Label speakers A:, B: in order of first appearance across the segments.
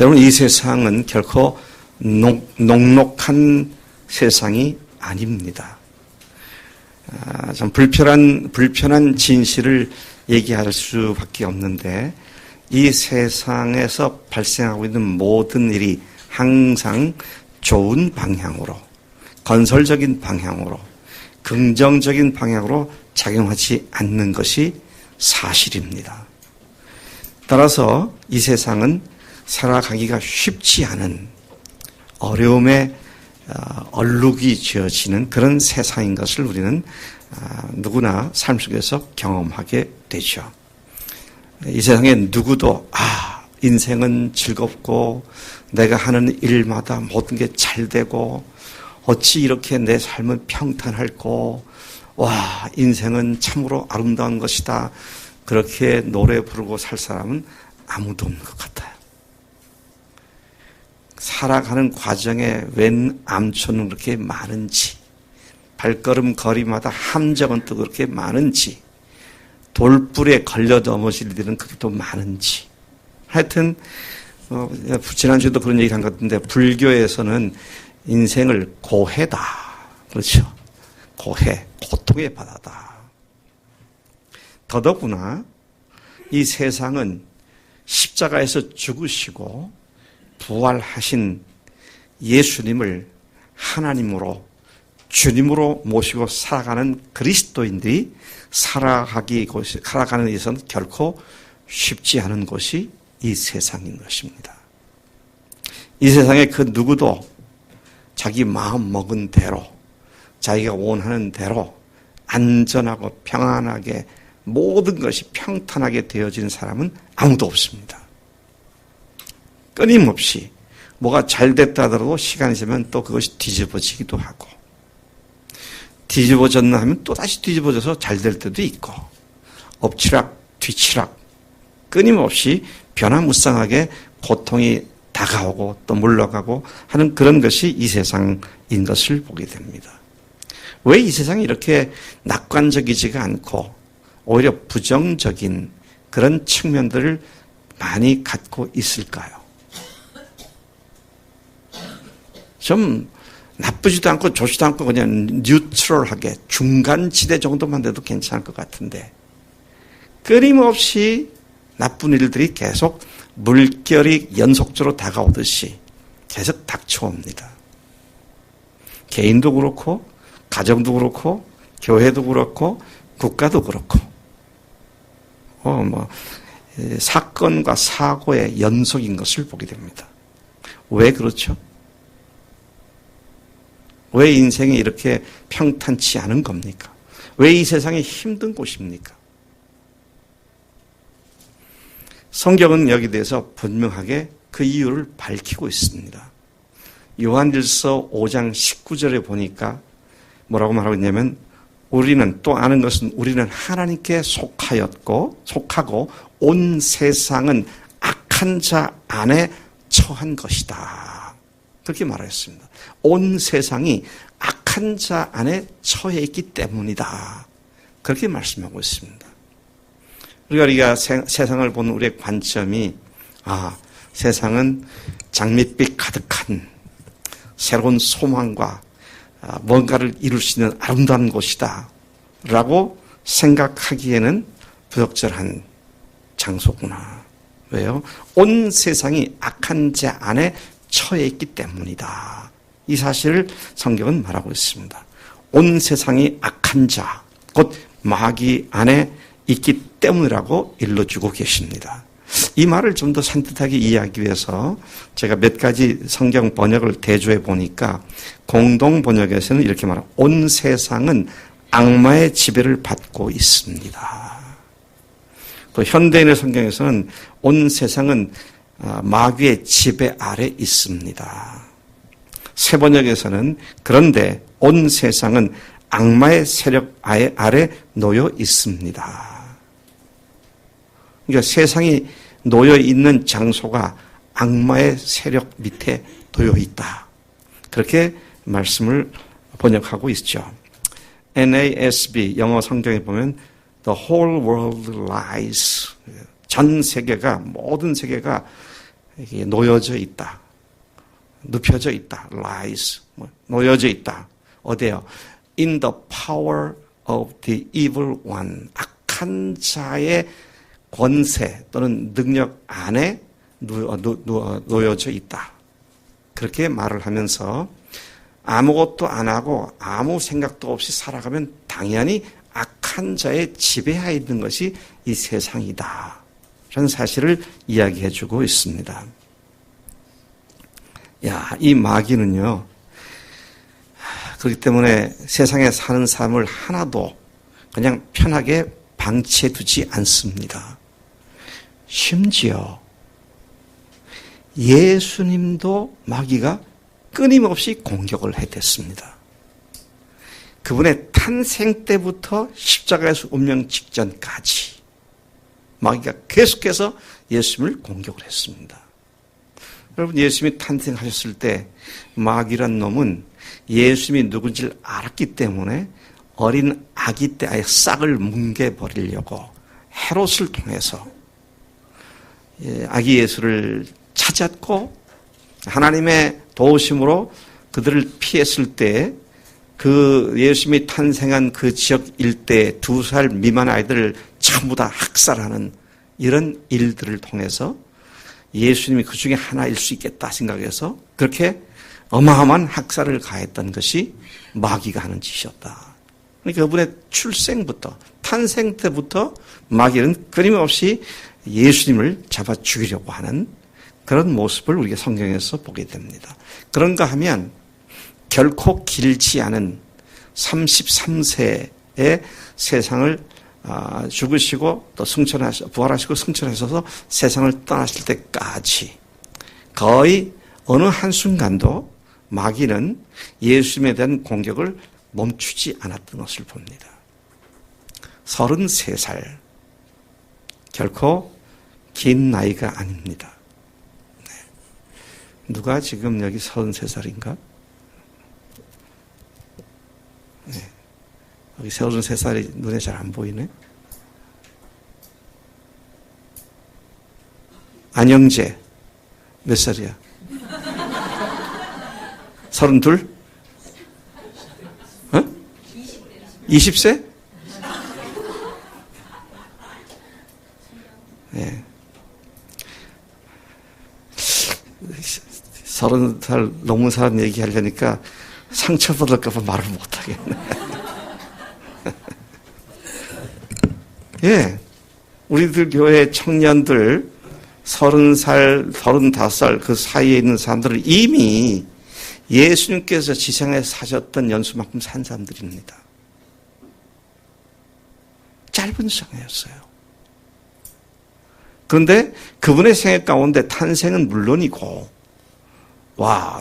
A: 여러분, 이 세상은 결코 녹록한 세상이 아닙니다. 좀 불편한 진실을 얘기할 수밖에 없는데, 이 세상에서 발생하고 있는 모든 일이 항상 좋은 방향으로, 건설적인 방향으로, 긍정적인 방향으로 작용하지 않는 것이 사실입니다. 따라서 이 세상은 살아가기가 쉽지 않은 어려움에 얼룩이 지어지는 그런 세상인 것을 우리는 누구나 삶 속에서 경험하게 되죠. 이 세상에 누구도 인생은 즐겁고 내가 하는 일마다 모든 게 잘 되고 어찌 이렇게 내 삶은 평탄할꼬, 와, 인생은 참으로 아름다운 것이다, 그렇게 노래 부르고 살 사람은 아무도 없는 것 같아요. 살아가는 과정에 웬 암초는 그렇게 많은지, 발걸음 거리마다 함정은 또 그렇게 많은지, 돌불에 걸려 넘어질 일은 그렇게 또 많은지, 하여튼 지난주에도 그런 얘기를 한 것 같은데, 불교에서는 인생을 고해다, 그렇죠? 고해, 고통의 바다다. 더더구나 이 세상은 십자가에서 죽으시고 부활하신 예수님을 하나님으로, 주님으로 모시고 살아가는 그리스도인들이 살아가는 데서는 결코 쉽지 않은 곳이 이 세상인 것입니다. 이 세상에 그 누구도 자기 마음 먹은 대로, 자기가 원하는 대로 안전하고 평안하게 모든 것이 평탄하게 되어지는 사람은 아무도 없습니다. 끊임없이 뭐가 잘 됐다 하더라도 시간이 지나면 또 그것이 뒤집어지기도 하고, 뒤집어졌나 하면 또 다시 뒤집어져서 잘 될 때도 있고, 엎치락 뒤치락 끊임없이 변화무쌍하게 고통이 다가오고 또 물러가고 하는 그런 것이 이 세상인 것을 보게 됩니다. 왜 이 세상이 이렇게 낙관적이지가 않고 오히려 부정적인 그런 측면들을 많이 갖고 있을까요? 좀 나쁘지도 않고 좋지도 않고 그냥 뉴트럴하게 중간지대 정도만 돼도 괜찮을 것 같은데, 끊임없이 나쁜 일들이 계속 물결이 연속적으로 다가오듯이 계속 닥쳐옵니다. 개인도 그렇고 가정도 그렇고 교회도 그렇고 국가도 그렇고 사건과 사고의 연속인 것을 보게 됩니다. 왜 그렇죠? 왜 인생이 이렇게 평탄치 않은 겁니까? 왜 이 세상이 힘든 곳입니까? 성경은 여기 대해서 분명하게 그 이유를 밝히고 있습니다. 요한일서 5장 19절에 보니까 뭐라고 말하고 있냐면, 우리는 또 아는 것은 우리는 하나님께 속하고 온 세상은 악한 자 안에 처한 것이다, 그렇게 말했습니다. 온 세상이 악한 자 안에 처해 있기 때문이다, 그렇게 말씀하고 있습니다. 우리가 세상을 보는 우리의 관점이, 세상은 장밋빛 가득한 새로운 소망과 뭔가를 이룰 수 있는 아름다운 곳이다 라고 생각하기에는 부적절한 장소구나. 왜요? 온 세상이 악한 자 안에 처해 있기 때문이다, 이 사실을 성경은 말하고 있습니다. 온 세상이 악한 자, 곧 마귀 안에 있기 때문이라고 일러주고 계십니다. 이 말을 좀 더 산뜻하게 이해하기 위해서 제가 몇 가지 성경 번역을 대조해 보니까, 공동 번역에서는 이렇게 말합니다. 온 세상은 악마의 지배를 받고 있습니다. 또 현대인의 성경에서는 온 세상은 마귀의 지배 아래 있습니다. 새 번역에서는 그런데 온 세상은 악마의 세력 아래 놓여 있습니다. 그러니까 세상이 놓여 있는 장소가 악마의 세력 밑에 놓여 있다, 그렇게 말씀을 번역하고 있죠. NASB 영어 성경에 보면 The whole world lies, 전 세계가, 모든 세계가 이게 놓여져 있다. 눕혀져 있다. lies. 놓여져 있다. 어디에요? in the power of the evil one. 악한 자의 권세 또는 능력 안에 놓여져 있다. 그렇게 말을 하면서 아무것도 안 하고 아무 생각도 없이 살아가면 당연히 악한 자의 지배하에 있는 것이 이 세상이다. 라는 사실을 이야기해 주고 있습니다. 이 마귀는요, 그렇기 때문에 세상에 사는 삶을 하나도 그냥 편하게 방치해 두지 않습니다. 심지어 예수님도 마귀가 끊임없이 공격을 해댔습니다. 그분의 탄생 때부터 십자가에서 운명 직전까지 마귀가 계속해서 예수님을 공격을 했습니다. 여러분, 예수님이 탄생하셨을 때 마귀란 놈은 예수님이 누군지를 알았기 때문에 어린 아기 때 아예 싹을 뭉개버리려고 헤롯을 통해서 아기 예수를 찾았고 하나님의 도우심으로 그들을 피했을 때 그 예수님이 탄생한 그 지역 일대 2살 미만 아이들을 전부 다 학살하는 이런 일들을 통해서 예수님이 그 중에 하나일 수 있겠다 생각해서 그렇게 어마어마한 학살을 가했던 것이 마귀가 하는 짓이었다. 그러니까 그분의 출생부터 탄생 때부터 마귀는 끊임없이 예수님을 잡아 죽이려고 하는 그런 모습을 우리가 성경에서 보게 됩니다. 그런가 하면 결코 길지 않은 33세의 세상을 죽으시고 또 부활하시고 승천하셔서 세상을 떠나실 때까지 거의 어느 한순간도 마귀는 예수님에 대한 공격을 멈추지 않았던 것을 봅니다. 33살. 결코 긴 나이가 아닙니다. 네. 누가 지금 여기 33살인가? 네. 여기 33살이 눈에 잘 안 보이네. 안영재 몇 살이야? 32? 어? 20세? 네. 30살 넘은 사람 얘기하려니까 상처받을까봐 말을 못하겠네. 예. 우리들 교회 청년들 30살, 35살 그 사이에 있는 사람들은 이미 예수님께서 지상에 사셨던 연수만큼 산 사람들입니다. 짧은 생애였어요. 그런데 그분의 생애 가운데 탄생은 물론이고,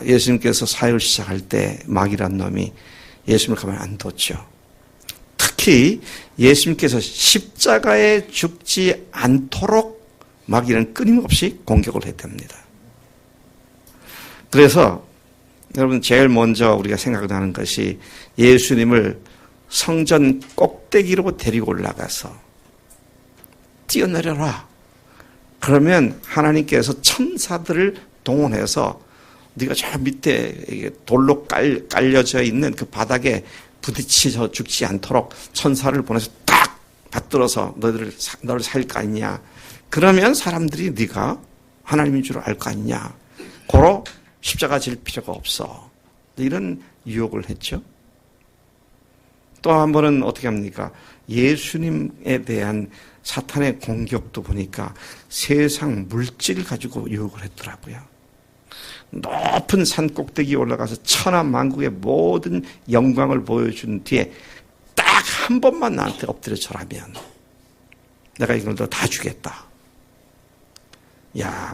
A: 예수님께서 사역을 시작할 때 마귀란 놈이 예수님을 가만 안 뒀죠. 특히 예수님께서 십자가에 죽지 않도록 마귀는 끊임없이 공격을 했답니다. 그래서 여러분 제일 먼저 우리가 생각나는 것이 예수님을 성전 꼭대기로 데리고 올라가서 뛰어내려라. 그러면 하나님께서 천사들을 동원해서 네가 저 밑에 돌로 깔려져 있는 그 바닥에 부딪혀 죽지 않도록 천사를 보내서 딱 받들어서 너를 살릴 거 아니냐. 그러면 사람들이 네가 하나님인 줄 알 거 아니냐. 고로 십자가 질 필요가 없어. 이런 유혹을 했죠. 또 한 번은 어떻게 합니까? 예수님에 대한 사탄의 공격도 보니까 세상 물질을 가지고 유혹을 했더라고요. 높은 산 꼭대기에 올라가서 천하만국의 모든 영광을 보여준 뒤에 딱 한 번만 나한테 엎드려 절하면 내가 이걸 너 다 주겠다.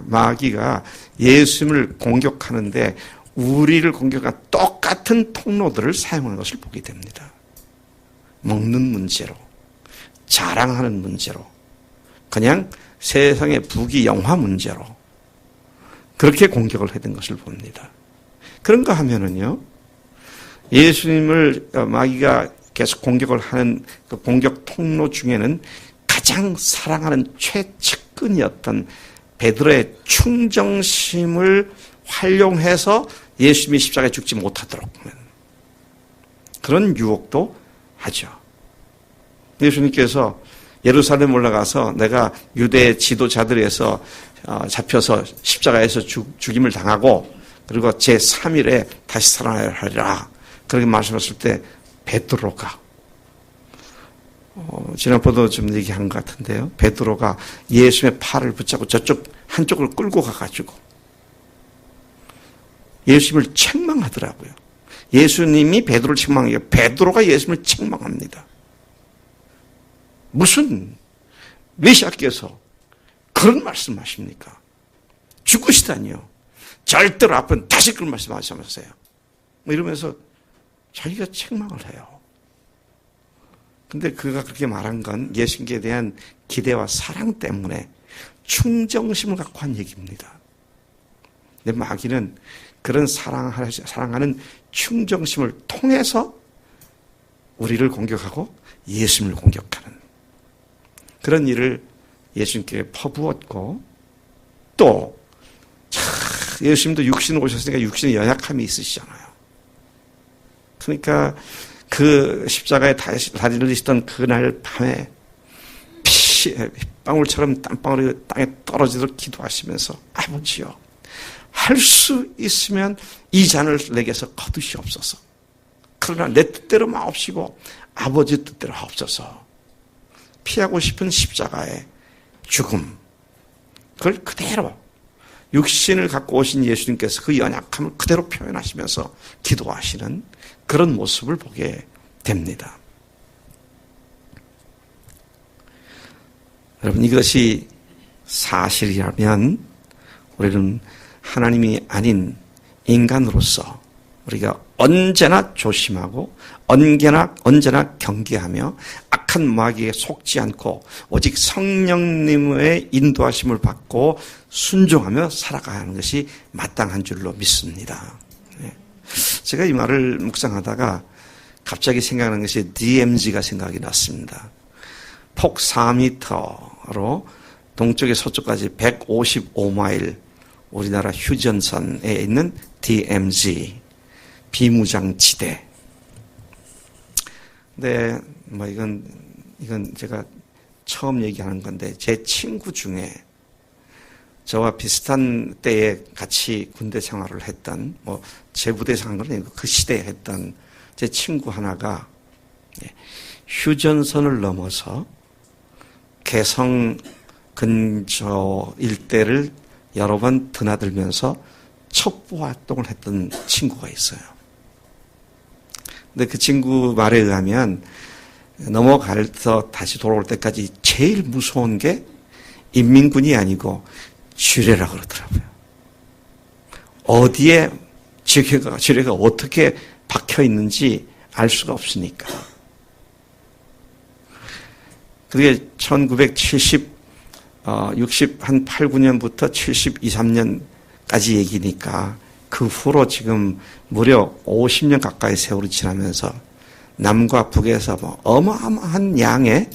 A: 마귀가 예수님을 공격하는데 우리를 공격한 똑같은 통로들을 사용하는 것을 보게 됩니다. 먹는 문제로, 자랑하는 문제로, 그냥 세상의 부귀 영화 문제로 그렇게 공격을 했던 것을 봅니다. 그런가 하면은요, 예수님을 마귀가 계속 공격을 하는 그 공격 통로 중에는 가장 사랑하는 최측근이었던 베드로의 충정심을 활용해서 예수님이 십자가에 죽지 못하도록 그런 유혹도 하죠. 예수님께서 예루살렘 올라가서 내가 유대 지도자들에서 잡혀서 십자가에서 죽임을 당하고 그리고 제3일에 다시 살아나리라 그렇게 말씀하실 때 베드로가 지난번도 좀 얘기한 것 같은데요. 베드로가 예수님의 팔을 붙잡고 저쪽 한쪽을 끌고 가가지고 예수님을 책망하더라고요. 예수님이 베드로를 책망해요. 베드로가 예수님을 책망합니다. 무슨 메시아께서 그런 말씀하십니까? 죽으시다니요. 절대로 앞은 다시 그런 말씀하시면서요. 이러면서 자기가 책망을 해요. 근데 그가 그렇게 말한 건 예수님께 대한 기대와 사랑 때문에 충정심을 갖고 한 얘기입니다. 근데 마귀는 그런 사랑하는 충정심을 통해서 우리를 공격하고 예수님을 공격하는 그런 일을 예수님께 퍼부었고 또 예수님도 육신을 오셨으니까 육신의 연약함이 있으시잖아요. 그러니까 그 십자가에 달리시던 그날 밤에 핏방울처럼 땀방울이 땅에 떨어지도록 기도하시면서 아버지요 할 수 있으면 이 잔을 내게서 거두시옵소서. 그러나 내 뜻대로 마옵시고 아버지 뜻대로 하옵소서. 피하고 싶은 십자가의 죽음 그걸 그대로 육신을 갖고 오신 예수님께서 그 연약함을 그대로 표현하시면서 기도하시는 그런 모습을 보게 됩니다. 여러분 이것이 사실이라면 우리는 하나님이 아닌 인간으로서 우리가 언제나 조심하고 언제나 경계하며 악한 마귀에 속지 않고 오직 성령님의 인도하심을 받고 순종하며 살아가는 것이 마땅한 줄로 믿습니다. 제가 이 말을 묵상하다가 갑자기 생각나는 것이 DMZ가 생각이 났습니다. 폭 4m로 동쪽에 서쪽까지 155마일 우리나라 휴전선에 있는 DMZ 비무장지대. 근데 뭐 이건 제가 처음 얘기하는 건데 제 친구 중에 저와 비슷한 때에 같이 군대 생활을 했던 뭐 제 부대 생활은 아니고 그 시대에 했던 제 친구 하나가 휴전선을 넘어서 개성 근처 일대를 여러 번 드나들면서 첩보 활동을 했던 친구가 있어요. 근데 그 친구 말에 의하면 넘어가서 다시 돌아올 때까지 제일 무서운 게 인민군이 아니고 지뢰라 그러더라고요. 어디에 지뢰가 어떻게 박혀 있는지 알 수가 없으니까. 그게 1960한 8, 9년부터 72, 3년까지 얘기니까 그 후로 지금 무려 50년 가까이 세월이 지나면서 남과 북에서 뭐 어마어마한 양의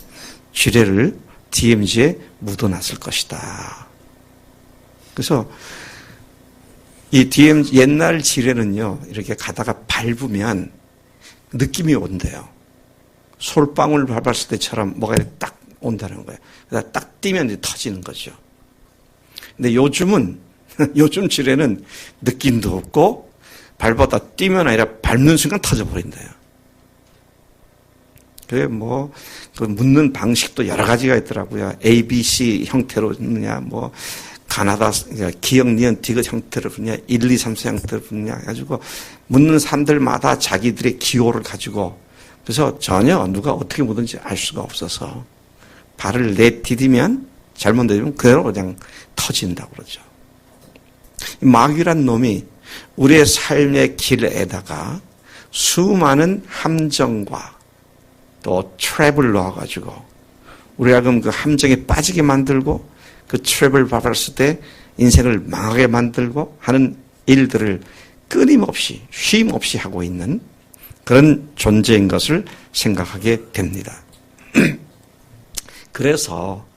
A: 지뢰를 DMZ에 묻어놨을 것이다. 그래서 이 DMZ 옛날 지뢰는요 이렇게 가다가 밟으면 느낌이 온대요. 솔방울 밟았을 때처럼 뭐가 이렇게 딱 온다는 거예요. 그러다 딱 뛰면 이제 터지는 거죠. 근데 요즘 지뢰는 느낌도 없고 밟았다 뛰면 아니라 밟는 순간 터져버린대요. 그게 뭐, 그 묻는 방식도 여러 가지가 있더라고요. ABC 형태로 묻느냐, 뭐, 가나다, 기역, 니은, 디귿 형태로 묻느냐, 1, 2, 3, 4 형태로 묻느냐, 해가지고, 묻는 사람들마다 자기들의 기호를 가지고, 그래서 전혀 누가 어떻게 묻는지 알 수가 없어서, 발을 내디디면, 잘못 내디면 그대로 그냥 터진다고 그러죠. 마귀란 놈이 우리의 삶의 길에다가 수많은 함정과 또 트랩을 넣어가지고 우리가 그럼 그 함정에 빠지게 만들고 그 트랩을 밟았을 때 인생을 망하게 만들고 하는 일들을 끊임없이 쉼없이 하고 있는 그런 존재인 것을 생각하게 됩니다. 그래서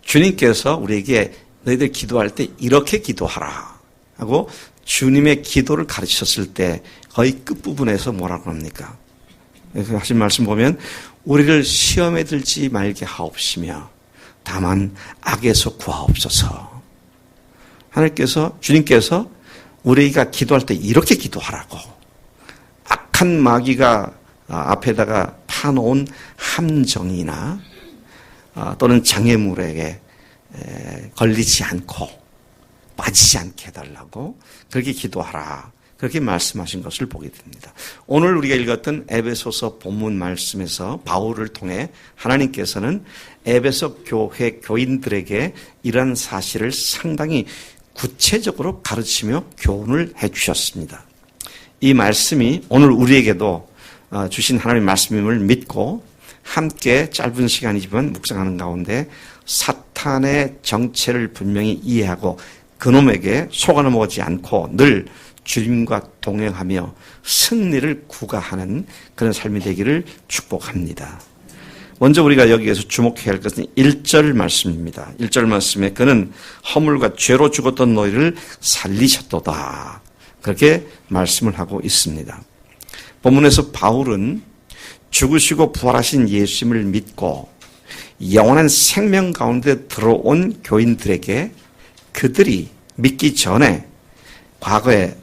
A: 주님께서 우리에게 너희들 기도할 때 이렇게 기도하라 하고 주님의 기도를 가르치셨을 때 거의 끝부분에서 뭐라고 합니까? 하신 말씀 보면 우리를 시험에 들지 말게 하옵시며 다만 악에서 구하옵소서. 하나님께서 주님께서 우리가 기도할 때 이렇게 기도하라고 악한 마귀가 앞에다가 파놓은 함정이나 또는 장애물에게 걸리지 않고 빠지지 않게 해달라고 그렇게 기도하라. 그렇게 말씀하신 것을 보게 됩니다. 오늘 우리가 읽었던 에베소서 본문 말씀에서 바울을 통해 하나님께서는 에베소 교회 교인들에게 이러한 사실을 상당히 구체적으로 가르치며 교훈을 해 주셨습니다. 이 말씀이 오늘 우리에게도 주신 하나님의 말씀임을 믿고 함께 짧은 시간이지만 묵상하는 가운데 사탄의 정체를 분명히 이해하고 그놈에게 속아 넘어가지 않고 늘 주님과 동행하며 승리를 구가하는 그런 삶이 되기를 축복합니다. 먼저 우리가 여기에서 주목해야 할 것은 1절 말씀입니다. 1절 말씀에 그는 허물과 죄로 죽었던 너희를 살리셨도다. 그렇게 말씀을 하고 있습니다. 본문에서 바울은 죽으시고 부활하신 예수님을 믿고 영원한 생명 가운데 들어온 교인들에게 그들이 믿기 전에 과거에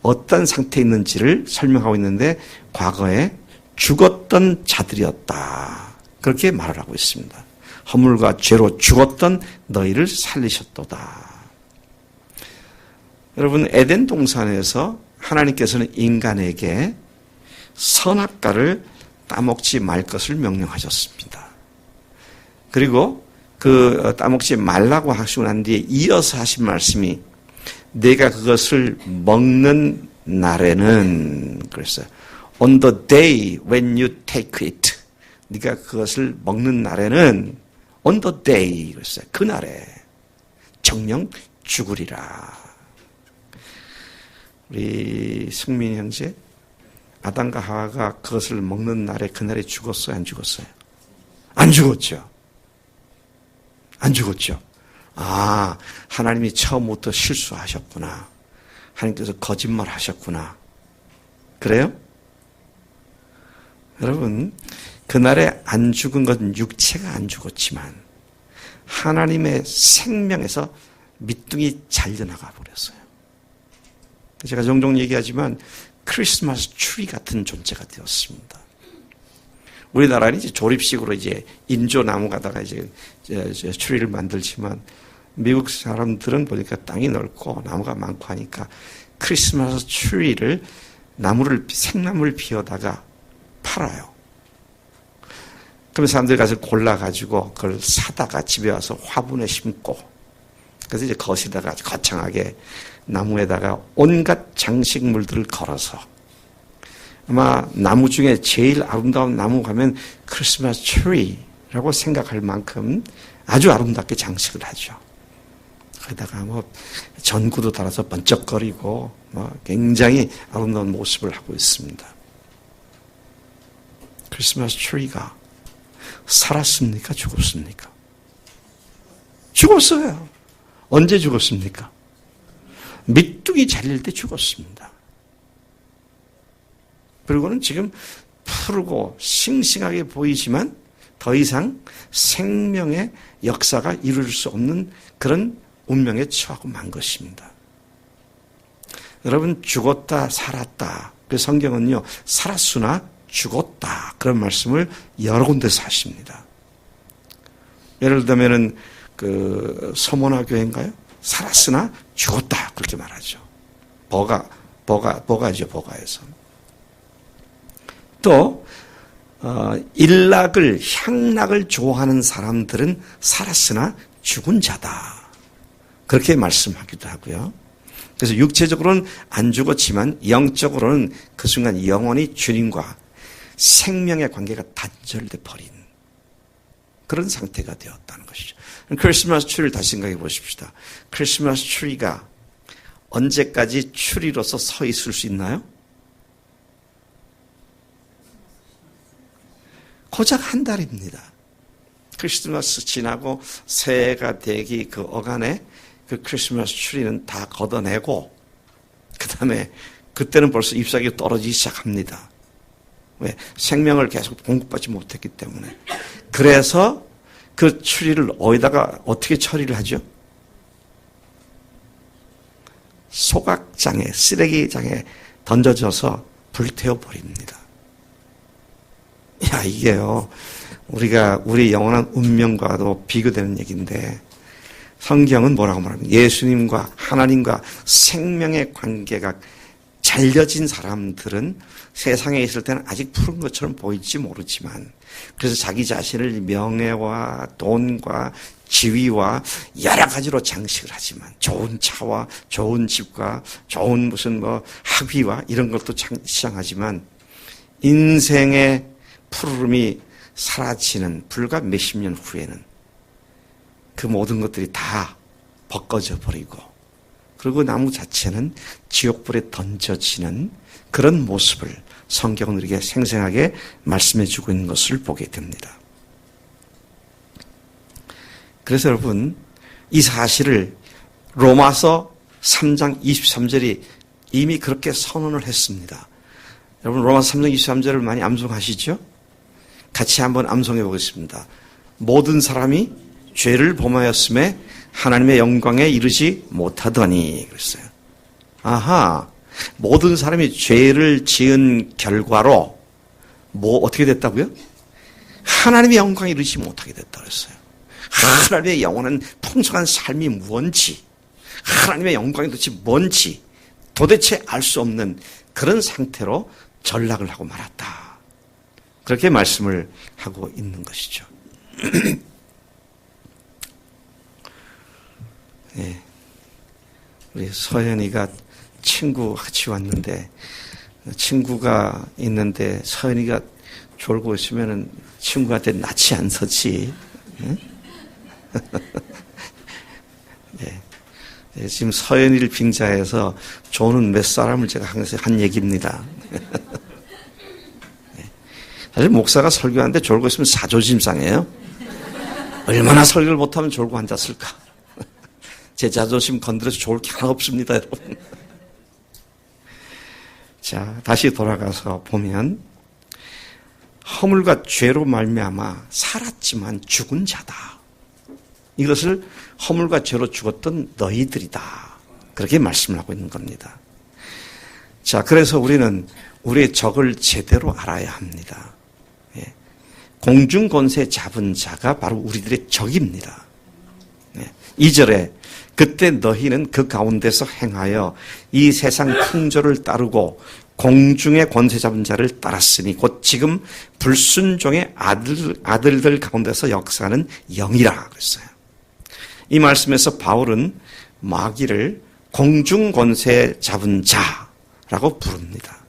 A: 어떤 상태에 있는지를 설명하고 있는데 과거에 죽었던 자들이었다. 그렇게 말을 하고 있습니다. 허물과 죄로 죽었던 너희를 살리셨도다. 여러분 에덴 동산에서 하나님께서는 인간에게 선악과를 따먹지 말 것을 명령하셨습니다. 그리고 그 따먹지 말라고 하시고 난 뒤에 이어서 하신 말씀이 내가 그것을 먹는 날에는 그랬어요. On the day when you take it. 네가 그것을 먹는 날에는 on the day 그랬어요. 그날에 정령 죽으리라. 우리 승민이 형제 아담과 하와가 그것을 먹는 날에 그날에 죽었어요? 안 죽었어요? 안 죽었죠. 안 죽었죠. 아, 하나님이 처음부터 실수하셨구나. 하나님께서 거짓말 하셨구나. 그래요? 여러분, 그날에 안 죽은 건 육체가 안 죽었지만 하나님의 생명에서 밑둥이 잘려나가 버렸어요. 제가 종종 얘기하지만 크리스마스 트리 같은 존재가 되었습니다. 우리나라는 이제 조립식으로 이제 인조나무가다가 이제 트리를 만들지만 미국 사람들은 보니까 땅이 넓고 나무가 많고 하니까 크리스마스 트리를 생나무를 비워다가 팔아요. 그러면 사람들이 가서 골라가지고 그걸 사다가 집에 와서 화분에 심고 그래서 이제 거실에다가 거창하게 나무에다가 온갖 장식물들을 걸어서 아마 나무 중에 제일 아름다운 나무 가면 크리스마스 트리라고 생각할 만큼 아주 아름답게 장식을 하죠. 거기다가 뭐 전구도 달아서 번쩍거리고 뭐 굉장히 아름다운 모습을 하고 있습니다. 크리스마스 트리가 살았습니까? 죽었습니까? 죽었어요. 언제 죽었습니까? 밑둥이 잘릴 때 죽었습니다. 그리고는 지금 푸르고 싱싱하게 보이지만 더 이상 생명의 역사가 이룰 수 없는 그런 운명에 처하고 만 것입니다. 여러분 죽었다 살았다. 그 성경은요 살았으나 죽었다 그런 말씀을 여러 군데서 하십니다. 예를 들면은 그 서문화 교회인가요? 살았으나 죽었다 그렇게 말하죠. 버가죠. 버가에서 또 일락을 향락을 좋아하는 사람들은 살았으나 죽은 자다 그렇게 말씀하기도 하고요. 그래서 육체적으로는 안 죽었지만 영적으로는 그 순간 영원히 주님과 생명의 관계가 단절돼 버린 그런 상태가 되었다는 것이죠. 크리스마스 트리를 다시 생각해 보십시다. 크리스마스 트리가 언제까지 트리로서 서 있을 수 있나요? 고작 한 달입니다. 크리스마스 지나고 새해가 되기 그 어간에 그 크리스마스 트리는 다 걷어내고 그 다음에 그때는 벌써 잎사귀가 떨어지기 시작합니다. 왜? 생명을 계속 공급받지 못했기 때문에. 그래서 그 추리를 어디다가 어떻게 처리를 하죠? 소각장에, 쓰레기장에 던져져서 불태워 버립니다. 야, 이게요, 우리 영원한 운명과도 비교되는 얘기인데, 성경은 뭐라고 말합니까? 예수님과 하나님과 생명의 관계가 잘려진 사람들은 세상에 있을 때는 아직 푸른 것처럼 보일지 모르지만, 그래서 자기 자신을 명예와 돈과 지위와 여러 가지로 장식을 하지만, 좋은 차와 좋은 집과 좋은 무슨 학위와 이런 것도 시장하지만, 인생의 푸르름이 사라지는 불과 몇십 년 후에는 그 모든 것들이 다 벗겨져 버리고, 그리고 나무 자체는 지옥불에 던져지는 그런 모습을 성경은 우리에게 생생하게 말씀해 주고 있는 것을 보게 됩니다. 그래서 여러분, 이 사실을 로마서 3장 23절이 이미 그렇게 선언을 했습니다. 여러분, 로마서 3장 23절을 많이 암송하시죠? 같이 한번 암송해 보겠습니다. 모든 사람이 죄를 범하였음에 하나님의 영광에 이르지 못하더니 그랬어요. 아하, 모든 사람이 죄를 지은 결과로 어떻게 됐다고요? 하나님의 영광에 이르지 못하게 됐다 그랬어요. 하나님의 영원한 풍성한 삶이 뭔지, 하나님의 영광이 도대체 뭔지 도대체 알 수 없는 그런 상태로 전락을 하고 말았다. 그렇게 말씀을 하고 있는 것이죠. 네. 우리 서연이가 친구 같이 왔는데, 친구가 있는데 서연이가 졸고 있으면은 친구한테 낯이 안 서지. 네? 네. 네, 지금 서연이를 빙자해서 조는 몇 사람을 제가 항상 한 얘기입니다. 네. 사실 목사가 설교하는데 졸고 있으면 사조심상해요. 얼마나 설교를 못하면 졸고 앉았을까. 제 자존심 건드려서 좋을 게 하나 없습니다, 여러분. 자, 다시 돌아가서 보면 허물과 죄로 말미암아 살았지만 죽은 자다. 이것을 허물과 죄로 죽었던 너희들이다. 그렇게 말씀을 하고 있는 겁니다. 자, 그래서 우리는 우리의 적을 제대로 알아야 합니다. 예. 공중권세 잡은 자가 바로 우리들의 적입니다. 예. 2절에 그때 너희는 그 가운데서 행하여 이 세상 풍조를 따르고 공중의 권세 잡은 자를 따랐으니 곧 지금 불순종의 아들들 가운데서 역사하는 영이라 그랬어요. 이 말씀에서 바울은 마귀를 공중 권세 잡은 자라고 부릅니다.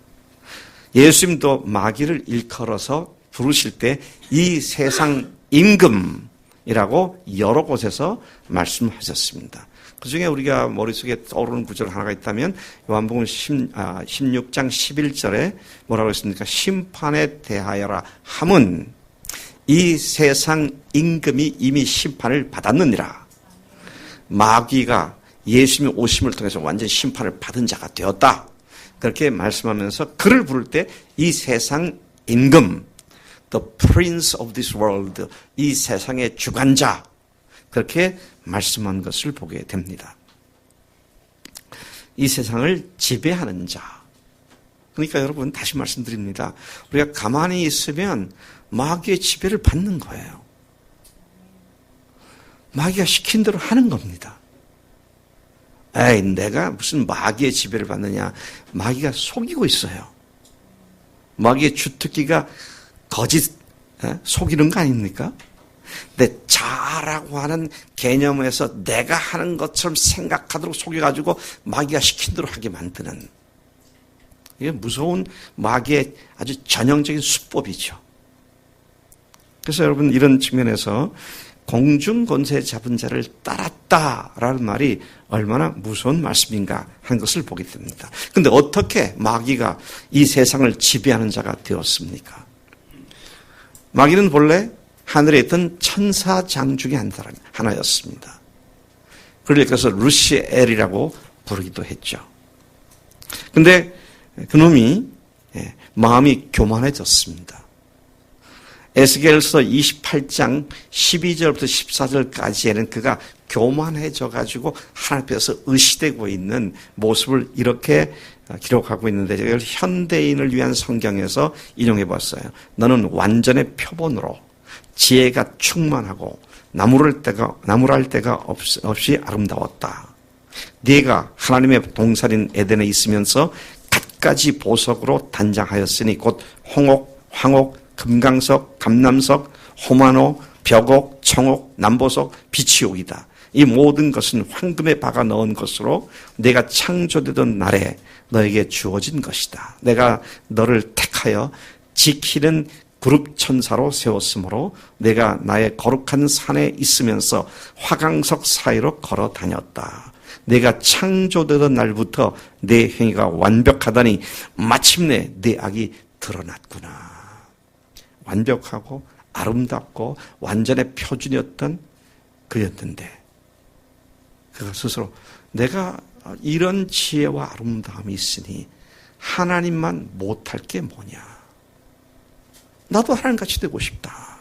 A: 예수님도 마귀를 일컬어서 부르실 때 이 세상 임금이라고 여러 곳에서 말씀하셨습니다. 그 중에 우리가 머릿속에 떠오르는 구절 하나가 있다면 요한복음 16장 11절에 뭐라고 했습니까? 심판에 대하여라 함은 이 세상 임금이 이미 심판을 받았느니라. 마귀가 예수님의 오심을 통해서 완전 심판을 받은 자가 되었다. 그렇게 말씀하면서 그를 부를 때 이 세상 임금, the prince of this world, 이 세상의 주관자, 그렇게 말씀한 것을 보게 됩니다. 이 세상을 지배하는 자. 그러니까 여러분 다시 말씀드립니다. 우리가 가만히 있으면 마귀의 지배를 받는 거예요. 마귀가 시킨 대로 하는 겁니다. 에이, 내가 무슨 마귀의 지배를 받느냐. 마귀가 속이고 있어요. 마귀의 주특기가 거짓 속이는 거 아닙니까? 근데 자라고 하는 개념에서 내가 하는 것처럼 생각하도록 속여가지고 마귀가 시킨 대로 하게 만드는, 이게 무서운 마귀의 아주 전형적인 수법이죠. 그래서 여러분 이런 측면에서 공중 권세 잡은 자를 따랐다라는 말이 얼마나 무서운 말씀인가 한 것을 보게 됩니다. 그런데 어떻게 마귀가 이 세상을 지배하는 자가 되었습니까? 마귀는 본래 하늘에 있던 천사장 중에 하나였습니다. 그래서 루시엘이라고 부르기도 했죠. 근데 그놈이 마음이 교만해졌습니다. 에스겔서 28장 12절부터 14절까지에는 그가 교만해져 가지고 하나님 앞에서 의시되고 있는 모습을 이렇게 기록하고 있는데, 이걸 현대인을 위한 성경에서 인용해 봤어요. 너는 완전의 표본으로 지혜가 충만하고 나무랄 데가 없이 아름다웠다. 네가 하나님의 동산인 에덴에 있으면서 갖가지 보석으로 단장하였으니 곧 홍옥, 황옥, 금강석, 감남석, 호마노, 벽옥, 청옥, 남보석, 비치옥이다. 이 모든 것은 황금에 박아 넣은 것으로 내가 창조되던 날에 너에게 주어진 것이다. 내가 너를 택하여 지키는 그룹 천사로 세웠으므로 내가 나의 거룩한 산에 있으면서 화강석 사이로 걸어 다녔다. 내가 창조되던 날부터 내 행위가 완벽하다니 마침내 내 악이 드러났구나. 완벽하고 아름답고 완전의 표준이었던 그였는데, 그가 스스로 내가 이런 지혜와 아름다움이 있으니 하나님만 못할 게 뭐냐. 나도 하나님같이 되고 싶다.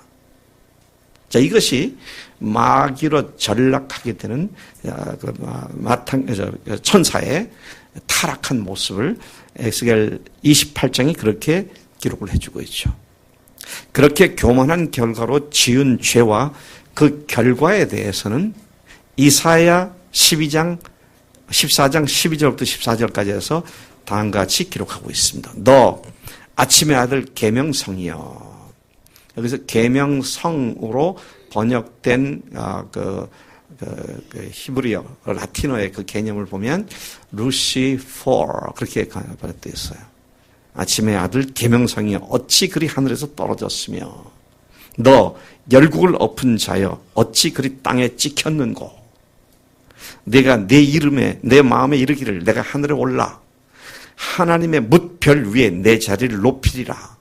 A: 자, 이것이 마귀로 전락하게 되는 천사의 타락한 모습을 에스겔 28장이 그렇게 기록을 해주고 있죠. 그렇게 교만한 결과로 지은 죄와 그 결과에 대해서는 이사야 14장 12절부터 14절까지 해서 다음과 같이 기록하고 있습니다. 너 아침의 아들 계명성이여. 여기서 계명성으로 번역된 히브리어, 라틴어의 그 개념을 보면 루시퍼 그렇게 번역되어 있어요. 아침의 아들 계명성이 어찌 그리 하늘에서 떨어졌으며 너 열국을 엎은 자여 어찌 그리 땅에 찍혔는고. 내가 내 이름에 내 마음에 이르기를 내가 하늘에 올라 하나님의 뭇별 위에 내 자리를 높이리라.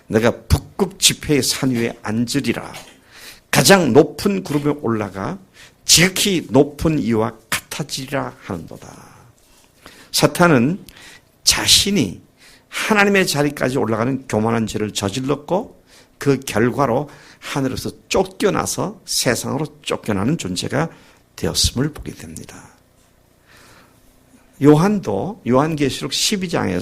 A: 내가 북극 지폐의 산 위에 앉으리라. 가장 높은 구름에 올라가 지극히 높은 이와 같아지리라 하는도다. 사탄은 자신이 하나님의 자리까지 올라가는 교만한 죄를 저질렀고 그 결과로 하늘에서 쫓겨나서 세상으로 쫓겨나는 존재가 되었음을 보게 됩니다. 요한도 요한계시록 12장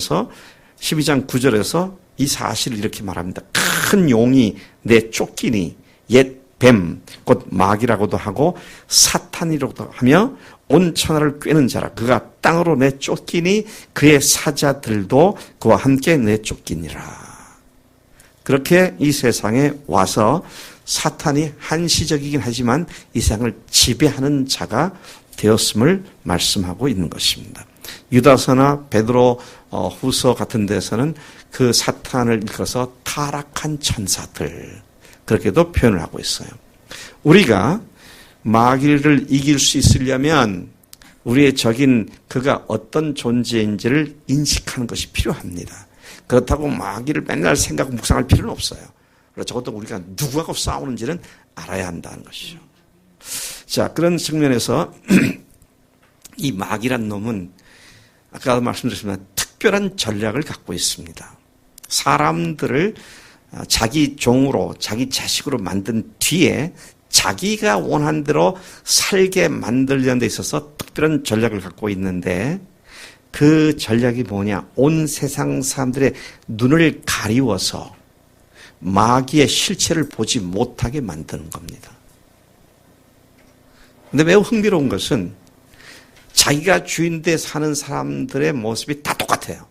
A: 9절에서 이 사실을 이렇게 말합니다. 큰 용이 내 쫓기니 옛 뱀, 곧 마귀라고도 하고 사탄이라고도 하며 온 천하를 꿰는 자라. 그가 땅으로 내쫓기니 그의 사자들도 그와 함께 내쫓기니라. 그렇게 이 세상에 와서 사탄이 한시적이긴 하지만 이 세상을 지배하는 자가 되었음을 말씀하고 있는 것입니다. 유다서나 베드로 후서 같은 데서는 그 사탄을 일컬어서 타락한 천사들, 그렇게도 표현을 하고 있어요. 우리가 마귀를 이길 수 있으려면 우리의 적인 그가 어떤 존재인지를 인식하는 것이 필요합니다. 그렇다고 마귀를 맨날 생각하고 묵상할 필요는 없어요. 적어도 우리가 누구하고 싸우는지는 알아야 한다는 것이죠. 자, 그런 측면에서 이 마귀란 놈은 아까 말씀드렸지만 특별한 전략을 갖고 있습니다. 사람들을 자기 종으로 자기 자식으로 만든 뒤에 자기가 원한 대로 살게 만들려는 데 있어서 특별한 전략을 갖고 있는데, 그 전략이 뭐냐? 온 세상 사람들의 눈을 가리워서 마귀의 실체를 보지 못하게 만드는 겁니다. 근데 매우 흥미로운 것은 자기가 주인데 사는 사람들의 모습이 다 똑같아요.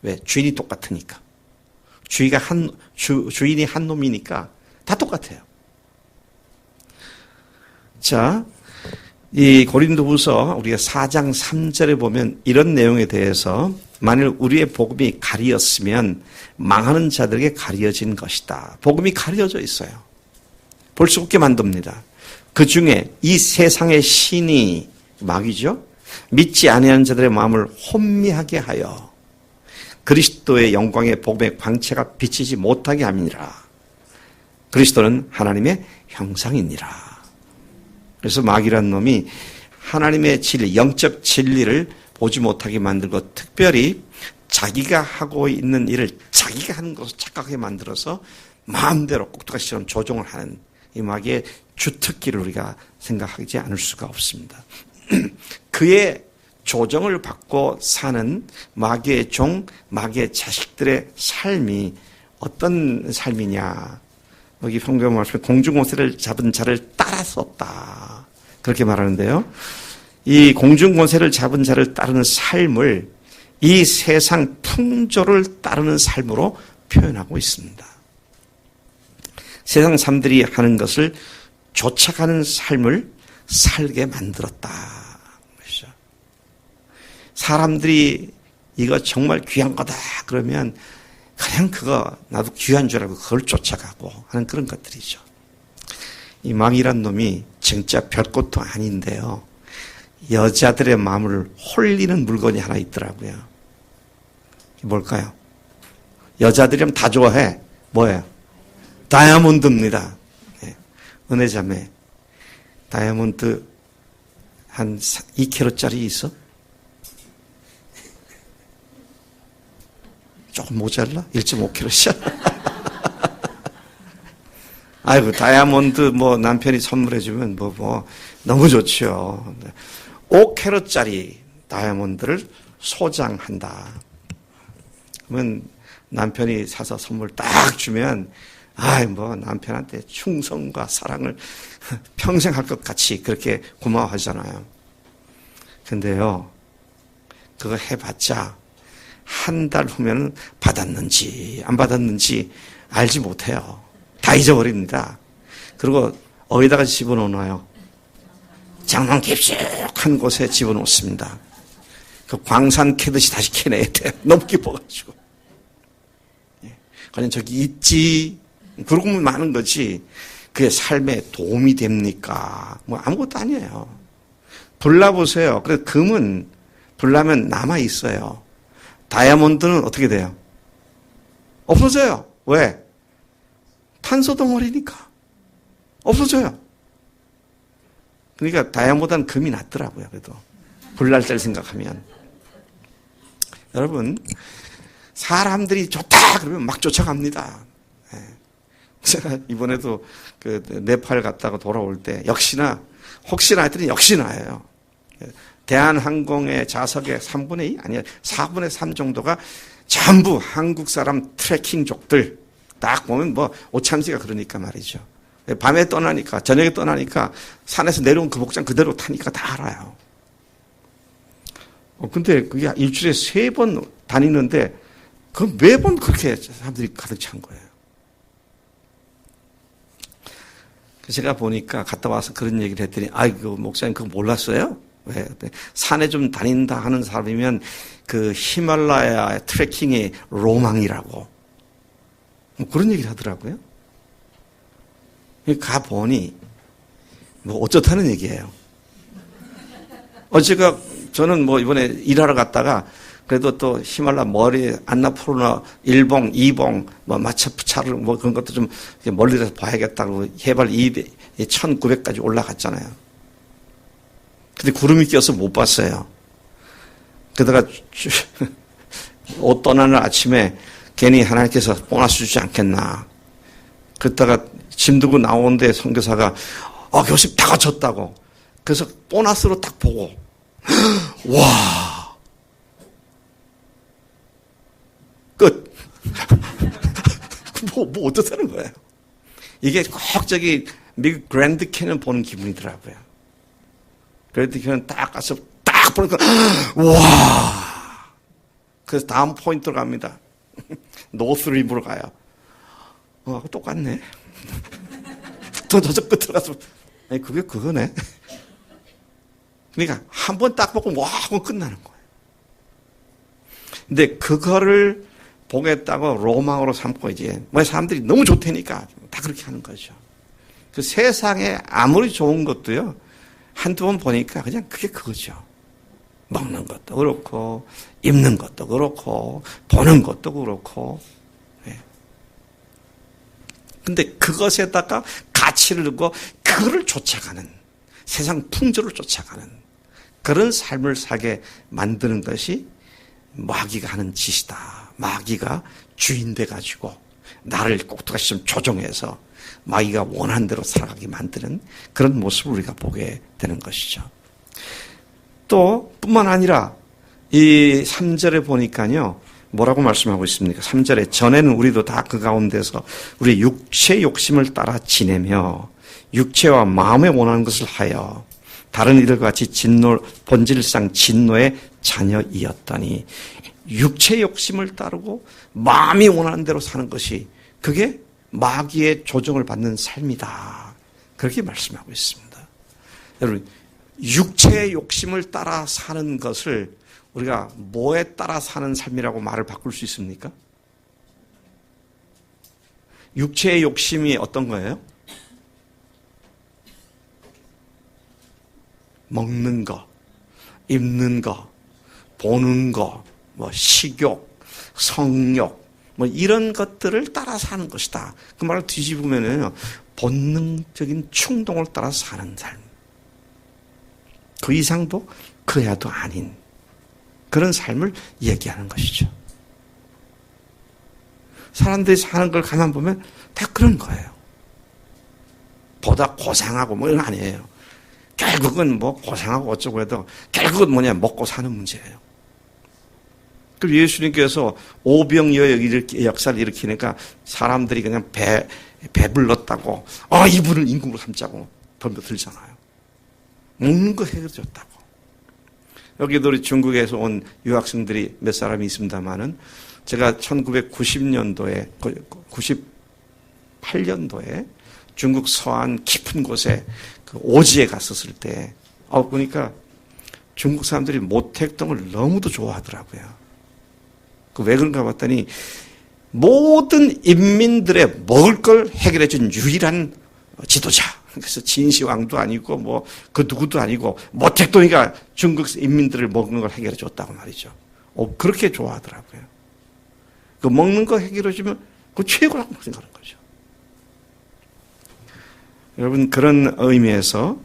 A: 왜? 주인이 똑같으니까. 주인이 한 놈이니까 다 똑같아요. 자, 이 고린도후서 우리가 4장 3절에 보면 이런 내용에 대해서 만일 우리의 복음이 가리었으면 망하는 자들에게 가려진 것이다. 복음이 가려져 있어요. 볼 수 없게 만듭니다. 그 중에 이 세상의 신이 마귀죠. 믿지 아니하는 자들의 마음을 혼미하게 하여 그리스도의 영광의 복음의 광채가 비치지 못하게 함이니라. 그리스도는 하나님의 형상이니라. 그래서 마귀란 놈이 하나님의 진리, 영적 진리를 보지 못하게 만들고 특별히 자기가 하고 있는 일을 자기가 하는 것을 착각하게 만들어서 마음대로 꼭두가시처럼 조종을 하는 이 마귀의 주특기를 우리가 생각하지 않을 수가 없습니다. 그의 조정을 받고 사는 마귀의 종, 마귀의 자식들의 삶이 어떤 삶이냐. 여기 성경 말씀에 공중권세를 잡은 자를 따라 썼다. 그렇게 말하는데요. 이 공중권세를 잡은 자를 따르는 삶을 이 세상 풍조를 따르는 삶으로 표현하고 있습니다. 세상 사람들이 하는 것을 쫓아가는 삶을 살게 만들었다. 사람들이 이거 정말 귀한 거다 그러면 그냥 그거 나도 귀한 줄 알고 그걸 쫓아가고 하는 그런 것들이죠. 이 마귀란 놈이 진짜 별것도 아닌데요. 여자들의 마음을 홀리는 물건이 하나 있더라고요. 뭘까요? 여자들이면 다 좋아해. 뭐예요? 다이아몬드입니다. 네. 은혜자매. 다이아몬드 한 2kg짜리 있어? 조금 모자라? 1.5kg씩? 아이고, 다이아몬드 뭐 남편이 선물해주면 너무 좋죠. 5kg짜리 다이아몬드를 소장한다. 그러면 남편이 사서 선물 딱 주면, 남편한테 충성과 사랑을 평생 할 것 같이 그렇게 고마워하잖아요. 근데요, 그거 해봤자, 한 달 후면 받았는지 안 받았는지 알지 못해요. 다 잊어버립니다. 그리고 어디다가 집어넣어놔요? 장롱 깊숙한 곳에 집어넣습니다. 그 광산 캐듯이 다시 캐내야 돼요. 너무 깊어가지고. 그냥 저기 있지. 그러고 많은 거지. 그게 삶에 도움이 됩니까? 아무것도 아니에요. 불나보세요. 그래서 금은 불나면 남아있어요. 다이아몬드는 어떻게 돼요? 없어져요. 왜? 탄소 덩어리니까. 없어져요. 그러니까 다이아몬드는 금이 낫더라고요. 그래도 불날 때 생각하면. 여러분, 사람들이 좋다 그러면 막 쫓아갑니다. 제가 이번에도 그 네팔 갔다가 돌아올 때 혹시나 했더니 역시나예요. 대한항공의 좌석의 3분의 2? 아니야, 4분의 3 정도가 전부 한국 사람 트레킹족들. 딱 보면 오참지가 그러니까 말이죠. 밤에 떠나니까, 저녁에 떠나니까 산에서 내려온 그 복장 그대로 타니까 다 알아요. 근데 그게 일주일에 3번 다니는데, 그 매번 그렇게 사람들이 가득 찬 거예요. 제가 보니까 갔다 와서 그런 얘기를 했더니, 목사님 그거 몰랐어요? 왜? 산에 좀 다닌다 하는 사람이면 그 히말라야 트레킹의 로망이라고. 그런 얘기를 하더라고요. 가보니, 어쩌다는 얘기예요. 저는 이번에 일하러 갔다가 그래도 또 히말라야 머리, 안나푸르나 1봉, 2봉, 마차푸차를 그런 것도 좀 멀리서 봐야겠다고 해발 1900까지 올라갔잖아요. 근데 구름이 껴서 못 봤어요. 그러다가 옷 떠나는 아침에 괜히 하나님께서 보너스 주지 않겠나. 그러다가 짐 들고 나오는데 선교사가 교수님 다 갖췄다고. 그래서 보너스로 딱 보고 와 끝. 어쩌자는 거예요. 이게 꼭 미국 그랜드 캐년 보는 기분이더라고요. 그래도 그냥 딱 가서 딱 보니까 와. 그래서 다음 포인트로 갑니다. 노스 리브로 가요. 똑같네. 저쪽 끝으로 가서 그게 그거네. 그러니까 한 번 딱 보고 와 하고 끝나는 거예요. 근데 그거를 보겠다고 로망으로 삼고 이제 사람들이 너무 좋다니까 다 그렇게 하는 거죠. 그 세상에 아무리 좋은 것도요. 한두 번 보니까 그냥 그게 그거죠. 먹는 것도 그렇고, 입는 것도 그렇고, 보는 것도 그렇고. 근데 그것에다가 가치를 두고 그거를 쫓아가는, 세상 풍조를 쫓아가는 그런 삶을 살게 만드는 것이 마귀가 하는 짓이다. 마귀가 주인 돼가지고 나를 꼭두가시 좀 조종해서 마귀가 원하는 대로 살아가게 만드는 그런 모습을 우리가 보게 되는 것이죠. 또 뿐만 아니라 이 3절에 보니까요. 뭐라고 말씀하고 있습니까? 3절에 전에는 우리도 다 그 가운데서 우리 육체의 욕심을 따라 지내며 육체와 마음에 원하는 것을 하여 다른 이들과 같이 본질상 진노의 자녀이었더니 육체의 욕심을 따르고 마음이 원하는 대로 사는 것이 그게 마귀의 조정을 받는 삶이다. 그렇게 말씀하고 있습니다. 여러분, 육체의 욕심을 따라 사는 것을 우리가 뭐에 따라 사는 삶이라고 말을 바꿀 수 있습니까? 육체의 욕심이 어떤 거예요? 먹는 거, 입는 거, 보는 거, 식욕, 성욕, 이런 것들을 따라 사는 것이다. 그 말을 뒤집으면요, 본능적인 충동을 따라 사는 삶. 그 이상도 그 이하도 아닌 그런 삶을 얘기하는 것이죠. 사람들이 사는 걸 가만 보면 다 그런 거예요. 보다 고상하고 이런 거 아니에요. 결국은 고상하고 어쩌고 해도 결국은 뭐냐, 먹고 사는 문제예요. 그리고 예수님께서 오병이어의 역사를 일으키니까 사람들이 그냥 배불렀다고 이분을 임금으로 삼자고 덤벼들잖아요. 먹는 거 해결해줬다고. 여기도 우리 중국에서 온 유학생들이 몇 사람이 있습니다만은 제가 1990년도에 98년도에 중국 서안 깊은 곳에 그 오지에 갔었을 때 보니까 중국 사람들이 모택동을 너무도 좋아하더라고요. 왜 그런가 봤더니 모든 인민들의 먹을 걸 해결해 준 유일한 지도자. 그래서 진시황도 아니고 그 누구도 아니고 모택동이가 중국 인민들을 먹는 걸 해결해 줬다고 말이죠. 그렇게 좋아하더라고요. 그 먹는 거 해결해 주면 그 최고라고 생각하는 거죠. 여러분, 그런 의미에서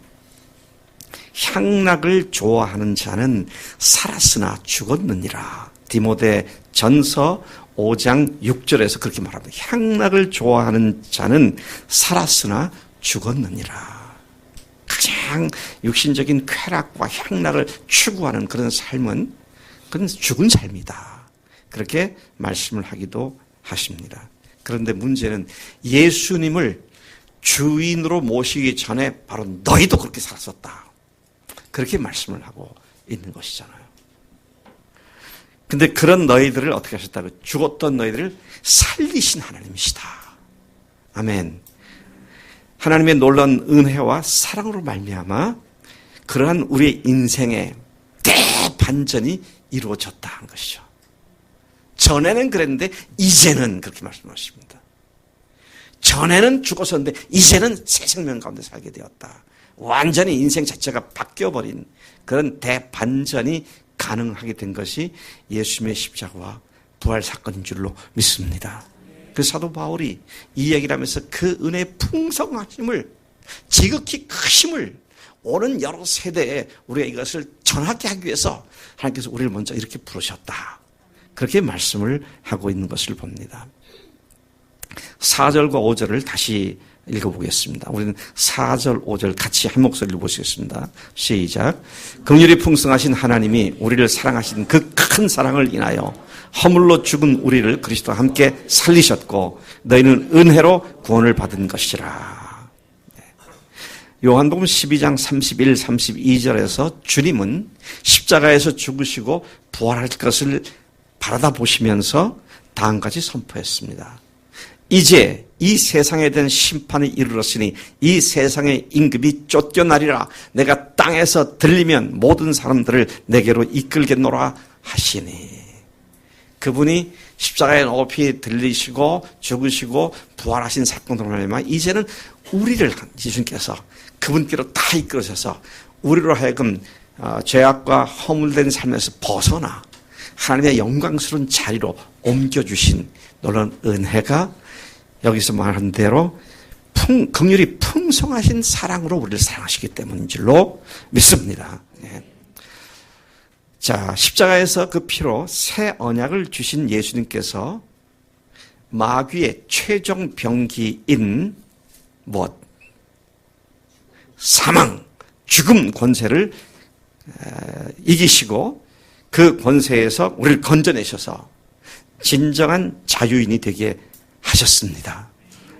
A: 향락을 좋아하는 자는 살았으나 죽었느니라. 디모데 전서 5장 6절에서 그렇게 말합니다. 향락을 좋아하는 자는 살았으나 죽었느니라. 가장 육신적인 쾌락과 향락을 추구하는 그런 삶은 그건 죽은 삶이다. 그렇게 말씀을 하기도 하십니다. 그런데 문제는 예수님을 주인으로 모시기 전에 바로 너희도 그렇게 살았었다. 그렇게 말씀을 하고 있는 것이잖아요. 근데 그런 너희들을 어떻게 하셨다고? 죽었던 너희들을 살리신 하나님이시다. 아멘. 하나님의 놀라운 은혜와 사랑으로 말미암아 그러한 우리의 인생의 대반전이 이루어졌다 하는 것이죠. 전에는 그랬는데 이제는 그렇게 말씀하십니다. 전에는 죽었었는데 이제는 새 생명 가운데 살게 되었다. 완전히 인생 자체가 바뀌어버린 그런 대반전이 가능하게 된 것이 예수님의 십자가와 부활 사건인 줄로 믿습니다. 그 사도 바울이 이 얘기를 하면서 그 은혜의 풍성하심을, 지극히 크심을 오는 여러 세대에 우리가 이것을 전하게 하기 위해서 하나님께서 우리를 먼저 이렇게 부르셨다. 그렇게 말씀을 하고 있는 것을 봅니다. 4절과 5절을 다시 읽어보겠습니다. 우리는 4절, 5절 같이 한 목소리로 보시겠습니다. 시작. 긍휼이 풍성하신 하나님이 우리를 사랑하신 그 큰 사랑을 인하여 허물로 죽은 우리를 그리스도와 함께 살리셨고 너희는 은혜로 구원을 받은 것이라. 요한복음 12장 31, 32절에서 주님은 십자가에서 죽으시고 부활할 것을 바라다 보시면서 다음 가지 선포했습니다. 이제 이 세상에 대한 심판이 이르렀으니 이 세상의 임금이 쫓겨나리라. 내가 땅에서 들리면 모든 사람들을 내게로 이끌겠노라 하시니. 그분이 십자가에 높이 들리시고 죽으시고 부활하신 사건으로 말미암아 이제는 우리를 예수님께서 그분께로 다 이끌으셔서 우리로 하여금 죄악과 허물된 삶에서 벗어나 하나님의 영광스러운 자리로 옮겨주신 놀라운 은혜가 여기서 말한 대로 긍휼이 풍성하신 사랑으로 우리를 사랑하시기 때문인 줄로 믿습니다. 자, 십자가에서 그 피로 새 언약을 주신 예수님께서 마귀의 최종 병기인 사망, 죽음 권세를 이기시고 그 권세에서 우리를 건져내셔서 진정한 자유인이 되게 하셨습니다.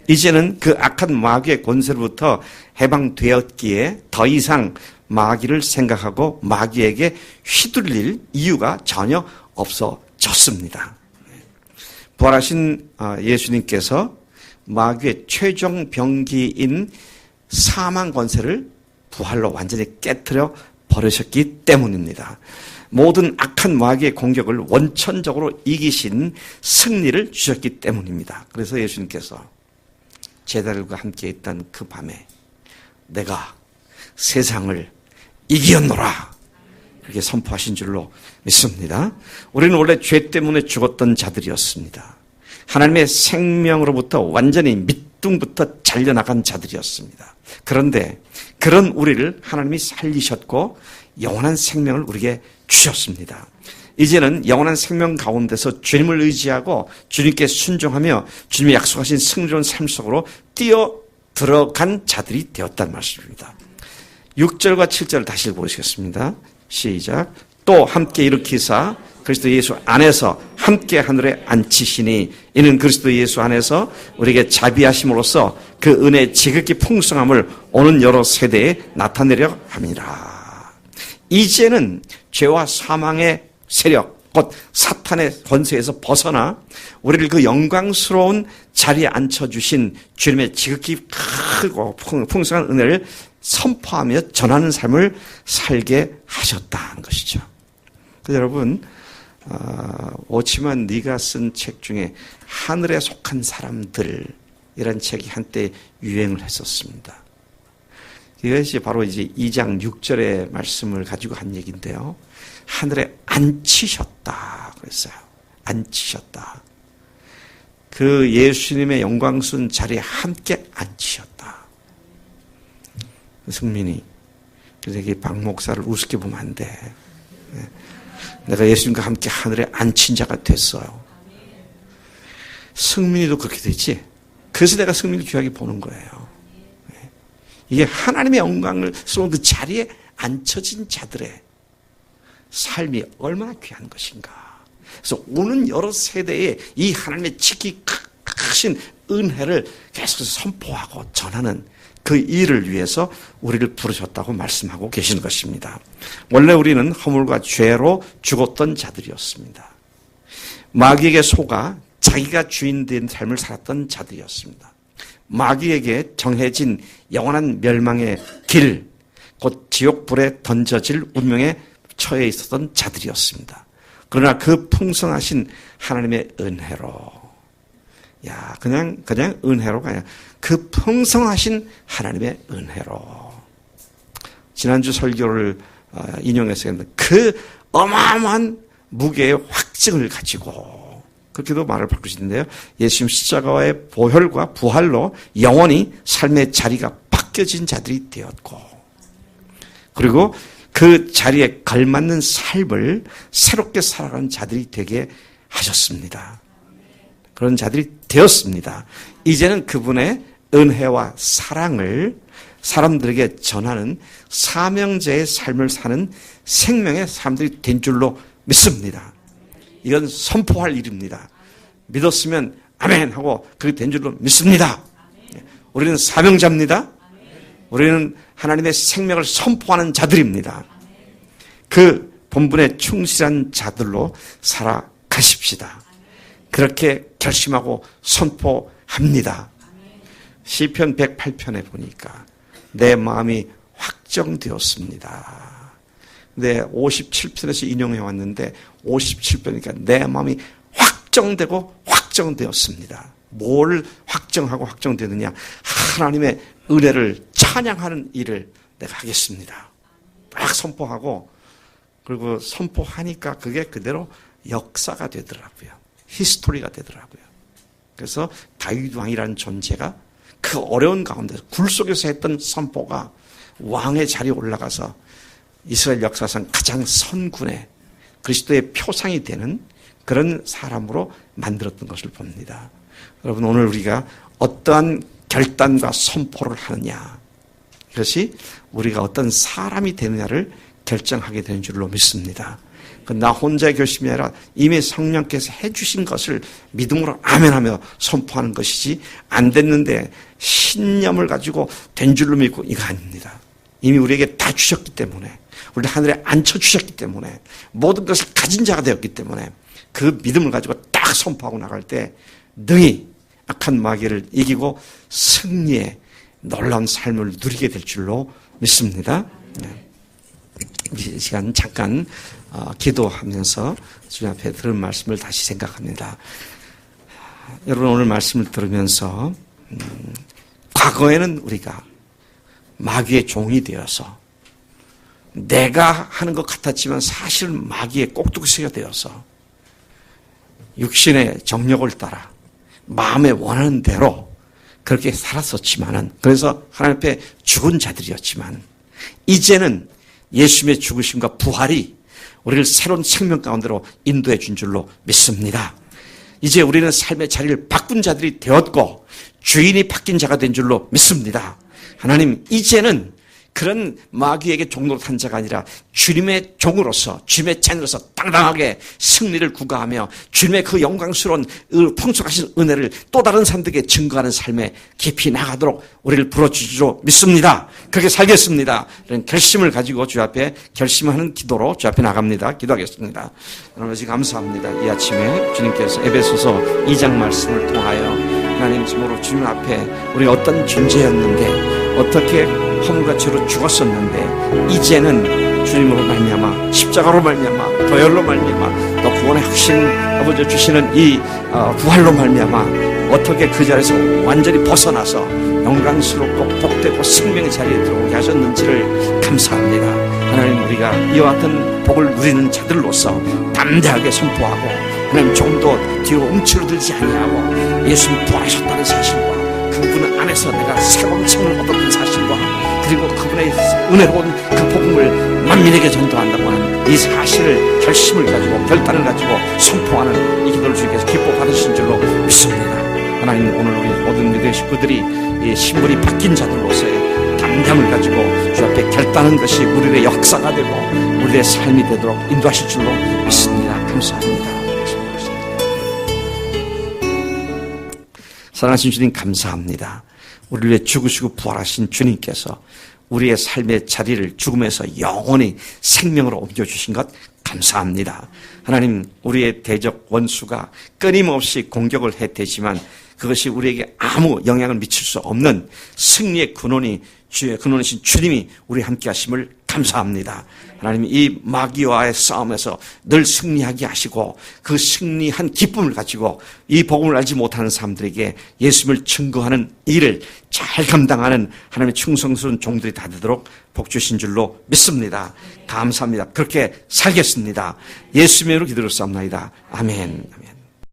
A: 이제는 그 악한 마귀의 권세로부터 해방되었기에 더 이상 마귀를 생각하고 마귀에게 휘둘릴 이유가 전혀 없어졌습니다. 부활하신 예수님께서 마귀의 최종 병기인 사망 권세를 부활로 완전히 깨트려 버리셨기 때문입니다. 모든 악한 마귀의 공격을 원천적으로 이기신 승리를 주셨기 때문입니다. 그래서 예수님께서 제자들과 함께 있던 그 밤에 내가 세상을 이기었노라 그렇게 선포하신 줄로 믿습니다. 우리는 원래 죄 때문에 죽었던 자들이었습니다. 하나님의 생명으로부터 완전히 밑둥부터 잘려나간 자들이었습니다. 그런데 그런 우리를 하나님이 살리셨고 영원한 생명을 우리에게 주셨습니다. 이제는 영원한 생명 가운데서 주님을 의지하고 주님께 순종하며 주님이 약속하신 승리로운 삶 속으로 뛰어 들어간 자들이 되었다는 말씀입니다. 6절과 7절을 다시 읽어보시겠습니다. 시작. 또 함께 일으키사 그리스도 예수 안에서 함께 하늘에 앉히시니 이는 그리스도 예수 안에서 우리에게 자비하심으로써 그 은혜의 지극히 풍성함을 오는 여러 세대에 나타내려 함이라. 이제는 죄와 사망의 세력 곧 사탄의 권세에서 벗어나 우리를 그 영광스러운 자리에 앉혀주신 주님의 지극히 크고 풍성한 은혜를 선포하며 전하는 삶을 살게 하셨다는 것이죠. 그래서 여러분 오치만 네가 쓴 책 중에 하늘에 속한 사람들 이런 책이 한때 유행을 했었습니다. 이것이 바로 이제 2장 6절의 말씀을 가지고 한 얘기인데요. 하늘에 앉히셨다 그랬어요. 앉히셨다. 그 예수님의 영광스러운 자리에 함께 앉히셨다. 승민이 그래서 이게 박 목사를 우습게 보면 안 돼. 내가 예수님과 함께 하늘에 앉힌 자가 됐어요. 승민이도 그렇게 되지. 그래서 내가 승민을 귀하게 보는 거예요. 이게 하나님의 영광스러운 그 자리에 앉혀진 자들의 삶이 얼마나 귀한 것인가. 그래서 오는 여러 세대에 이 하나님의 지극히 크신 은혜를 계속해서 선포하고 전하는 그 일을 위해서 우리를 부르셨다고 말씀하고 계시는 것입니다. 원래 우리는 허물과 죄로 죽었던 자들이었습니다. 마귀에게 속아 자기가 주인 된 삶을 살았던 자들이었습니다. 마귀에게 정해진 영원한 멸망의 길, 곧 지옥불에 던져질 운명에 처해 있었던 자들이었습니다. 그러나 그 풍성하신 하나님의 은혜로, 그냥 은혜로가 아니라 그 풍성하신 하나님의 은혜로. 지난주 설교를 인용해서 했는데 그 어마어마한 무게의 확증을 가지고 그렇게도 말을 바꾸시는데요. 예수님 십자가의 보혈과 부활로 영원히 삶의 자리가 바뀌어진 자들이 되었고 그리고 그 자리에 걸맞는 삶을 새롭게 살아가는 자들이 되게 하셨습니다. 그런 자들이 되었습니다. 이제는 그분의 은혜와 사랑을 사람들에게 전하는 사명자의 삶을 사는 생명의 사람들이 된 줄로 믿습니다. 이건 선포할 일입니다. 믿었으면 아멘 하고 그렇게 된 줄로 믿습니다. 우리는 사명자입니다. 우리는 하나님의 생명을 선포하는 자들입니다. 그 본분에 충실한 자들로 살아가십시다. 그렇게 결심하고 선포합니다. 시편 108편에 보니까 내 마음이 확정되었습니다. 근데 57편에서 인용해 왔는데 57편이니까 내 마음이 확정되었습니다. 뭘 확정하고 확정되느냐? 하나님의 은혜를 찬양하는 일을 내가 하겠습니다. 딱 선포하고 그리고 선포하니까 그게 그대로 역사가 되더라고요. 히스토리가 되더라고요. 그래서 다윗 왕이라는 존재가 그 어려운 가운데서 굴 속에서 했던 선포가 왕의 자리에 올라가서 이스라엘 역사상 가장 선군의 그리스도의 표상이 되는 그런 사람으로 만들었던 것을 봅니다. 여러분, 오늘 우리가 어떠한 결단과 선포를 하느냐, 그것이 우리가 어떤 사람이 되느냐를 결정하게 되는 줄로 믿습니다. 나 혼자의 결심이 아니라 이미 성령께서 해주신 것을 믿음으로 아멘하며 선포하는 것이지, 안 됐는데 신념을 가지고 된 줄로 믿고, 이거 아닙니다. 이미 우리에게 다 주셨기 때문에, 우리 하늘에 앉혀주셨기 때문에, 모든 것을 가진 자가 되었기 때문에 그 믿음을 가지고 딱 선포하고 나갈 때 능히 악한 마귀를 이기고 승리의 놀라운 삶을 누리게 될 줄로 믿습니다. 이 시간 잠깐 기도하면서 주님 앞에 들은 말씀을 다시 생각합니다. 여러분, 오늘 말씀을 들으면서 과거에는 우리가 마귀의 종이 되어서 내가 하는 것 같았지만 사실 마귀의 꼭두기새가 되어서 육신의 정력을 따라 마음에 원하는 대로 그렇게 살았었지만은, 그래서 하나님 앞에 죽은 자들이었지만, 이제는 예수님의 죽으심과 부활이 우리를 새로운 생명 가운데로 인도해 준 줄로 믿습니다. 이제 우리는 삶의 자리를 바꾼 자들이 되었고 주인이 바뀐 자가 된 줄로 믿습니다. 하나님, 이제는 그런 마귀에게 종로로 한 자가 아니라 주님의 종으로서, 주님의 자녀로서 당당하게 승리를 구가하며 주님의 그 영광스러운 풍성하신 은혜를 또 다른 사람들에게 증거하는 삶에 깊이 나가도록 우리를 불러주시로 믿습니다. 그렇게 살겠습니다. 이런 결심을 가지고 주 앞에 결심하는 기도로 주 앞에 나갑니다. 기도하겠습니다. 여러분, 감사합니다. 이 아침에 주님께서 에베소서 2장 말씀을 통하여 하나님 참으로 주님 앞에 우리 어떤 존재였는데, 어떻게 허물과 죄로 죽었었는데, 이제는 주님으로 말미암아, 십자가로 말미암아, 도열로 말미암아, 또 구원의 확신 아버지 주시는 이 부활로 말미암아 어떻게 그 자리에서 완전히 벗어나서 영광스럽고 복되고 생명의 자리에 들어오게 하셨는지를 감사합니다. 하나님, 우리가 이와 같은 복을 누리는 자들로서 담대하게 선포하고, 하나님 조금도 뒤로 움츠러들지 아니하고 예수님 부활하셨다는 사실과 그분 안에서 내가 새로움을 얻었던 사실과, 그리고 그분의 은혜로운 그 복음을 만민에게 전도한다고 하는 이 사실을, 결심을 가지고 결단을 가지고 선포하는 이 기도를 주님께서 기뻐 받으신 줄로 믿습니다. 하나님, 오늘 우리 모든 믿음의 식구들이 이 신분이 바뀐 자들로서의 담대함을 가지고 주 앞에 결단하는 것이 우리의 역사가 되고 우리의 삶이 되도록 인도하실 줄로 믿습니다. 감사합니다. 사랑하신 주님, 감사합니다. 우리를 위해 죽으시고 부활하신 주님께서 우리의 삶의 자리를 죽음에서 영원히 생명으로 옮겨주신 것 감사합니다. 하나님, 우리의 대적 원수가 끊임없이 공격을 해대지만 그것이 우리에게 아무 영향을 미칠 수 없는 승리의 근원이 주의 근원이신 주님이 우리 함께 하심을 감사합니다. 하나님, 이 마귀와의 싸움에서 늘 승리하게 하시고 그 승리한 기쁨을 가지고 이 복음을 알지 못하는 사람들에게 예수님을 증거하는 일을 잘 감당하는 하나님의 충성스러운 종들이 다 되도록 복 주신 줄로 믿습니다. 감사합니다. 그렇게 살겠습니다. 예수님의 이름으로 기도를 쌉나이다. 아멘. 아멘.